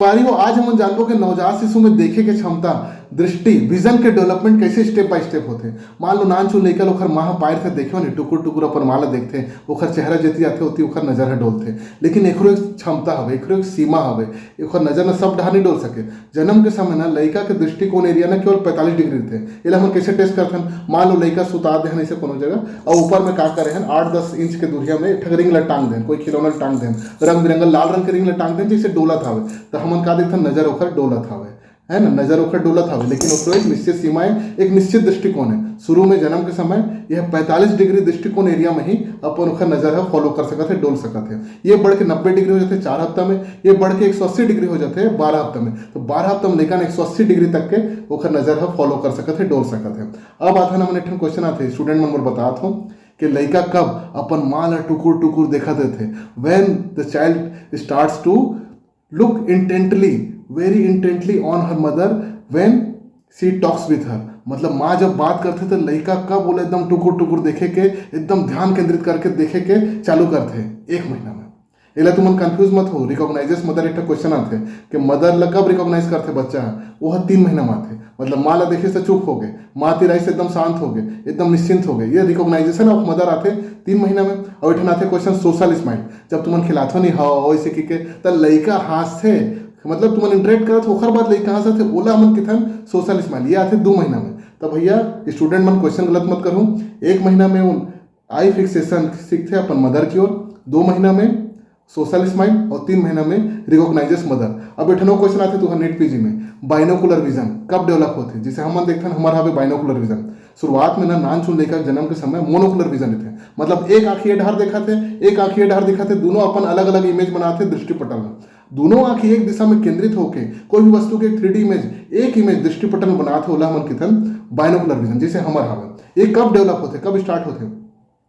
हो आज हम जानबो के नवजात शिशु में देखे के क्षमता, दृष्टि, विजन के डेवलपमेंट कैसे स्टेप बाय स्टेप होते। मान लो नान चुन लइका ओखर माँ पायर से देखे ने टुकुर टुकुर अपन माँ ला देखते, ओखर चेहरा जेती आते होती ओखर नजर है डोलते। लेकिन एकरो एक क्षमता हवे, एकरो एक सीमा हवे, ओखर नजर न सब डहा नहीं डोल सके। जन्म के समय ना लइका के दृष्टिकोण एरिया ना केवल 45 डिग्री थे। एला हम कैसे टेस्ट करथन, मान लो लइका सुता दे ऐसे कोनो जगह और ऊपर में का करे हैं 8-10 इंच के दूरिया में एक रिंग ला टांग दें, कोई खिलौना टांग दें, रंग बिरंगा लाल रंग के रिंग ला टांग दें जैसे डोलत हवे, तो हमन का देखथन नजर ओखर डोलत हवे, है ना, नजर ओखर डोलत हवे। लेकिन ओकरो एक निश्चित सीमाएं, एक निश्चित दृष्टिकोण है। शुरू में जन्म के समय यह 45 डिग्री दृष्टिकोण एरिया में ही अपन ओखर नजर है फॉलो कर सकते हैं, डोल सकते हैं। ये बढ़ के 90 डिग्री हो जाते 4 हफ्ता में, ये बढ़ के 180 डिग्री हो जाते हैं 12 हफ्ता में। तो 12 हफ्ता में लेकिन 180 डिग्री तक के ओखर नजर है फॉलो कर सकते हैं, डोल सकते हैं। अब आता है ना क्वेश्चन आते स्टूडेंट मन बतात हो कि लड़का कब अपन माँ ला टुकुर टुकुर देखते थे। When the child starts to look intently, very intently on her mother when she talks with her. मतलब माँ जब बात करते थे लड़का कब बोले एकदम टुकुर टुकुर देखे के, एकदम ध्यान केंद्रित करके देखे के चालू करते 1 महीना में। एला तुम कंफ्यूज मत हो, रिकॉग्नाइजेस मदर एक क्वेश्चन आते कि मदर ला कब रिकॉग्नाइज करते बच्चा, वो 3 महीना में आते। मतलब माँ ला देखे से चुप हो गए, माँ तिराई से एकदम शांत हो गए, एकदम निश्चिंत हो गए, ये रिकॉग्नाइजेशन ऑफ मदर आते 3 महीना में। और इठन आते क्वेश्चन सोशल स्माइल, जब तुमन खिलाथो नहीं हाँ ऐसे की त लड़का हाथ थे, मतलब तुमन इंटरेक्ट करत ओखर बाद लड़का हाथ से ओला मन किथन सोशल स्माइल, ये आते 2 महीना में। तब भैया स्टूडेंट मन क्वेश्चन गलत मत करूँ। 1 महीना में उन आई फिक्सेशन सीखते अपन मदर की ओर, 2 महीना में सोशल स्माइल और 3 महीना में रिकॉग्नाइजेस मदर। अब एठनो क्वेश्चन आते तो नेट पीजी में बाइनोकुलर विजन कब डेवलप होते, जिसे हम देखते हैं हमारा हवे बाइनोकुलर विजन। शुरुआत में ना नान चुन लेकर जन्म के समय मोनोकुलर विजन थे, मतलब एक आँखी ये ढार देखा थे, एक आँखी ये ढार दिखा थे, दोनों अपन अलग अलग इमेज बनाते दृष्टिपटल में। दोनों आँखी एक दिशा में केंद्रित होकर कोई भी वस्तु के 3D इमेज, एक इमेज दृष्टिपटल में बनाते होला मन किथन बाइनोकुलर विजन, जिसे हमारा हवे। ये कब डेवलप होते, कब स्टार्ट होते,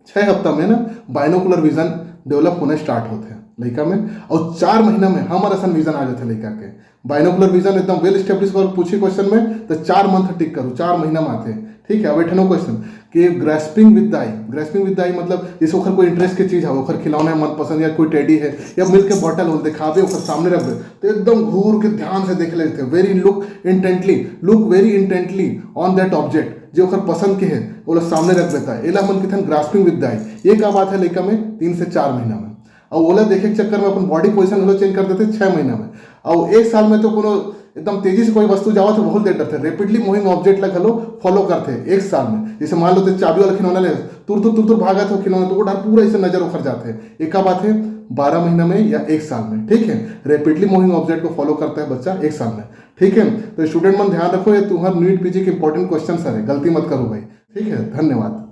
6 हफ्ता में ना बाइनोकुलर विजन डेवलप होने स्टार्ट होते हैं लड़का में। और 4 महीना में हमारा सन विजन आ जाते लड़का के। बाइनोकुलर विजन एकदम वेल स्टेब्लिश और पूछे क्वेश्चन में तो 4 मंथ टिक करूँ, 4 महीना में आते हैं। ठीक है, अब एठनो क्वेश्चन कि grasping with the eye, grasping with the eye मतलब जैसे ओखर कोई इंटरेस्ट की चीज है, ओखर खिलौना है मनपसंद, या कोई टेडी है या मिल्क के बॉटल हो दिखावे ओखर सामने रख दे तो एकदम घूर के ध्यान से देख लेते हैं। Very look very intently on that object, जो ओखर पसंद के है वो लोग सामने रख देता है। एला मन किथन ग्रास्पिंग विद द आई। ये का बात है लड़का में 3 से 4 महीना में। और ओला देखे के चक्कर में अपन बॉडी पोजिशन हलो चेंज कर देते 6 महीना में। और 1 साल में तो कोनो एकदम तेजी से कोई वस्तु जावा तो बहुत देर डरते, रेपिडली मूविंग ऑब्जेक्ट लग हलो फॉलो करते 1 साल में। जैसे मान लो तो चाबी वाला खिलौना ले तुर तुर तुर तुर भागा तो खिलौना तो वो पूरा ऐसे नजर उखड़ जाते हैं। एक का बात है 12 महीना में या 1 साल में। ठीक है, रेपिडली मूविंग ऑब्जेक्ट को फॉलो करता है बच्चा 1 साल में। ठीक है, तो स्टूडेंट मन ध्यान रखो, ये तुम्हारा नीट पीजी के इंपॉर्टेंट क्वेश्चन है, गलती मत करो भाई। ठीक है, धन्यवाद।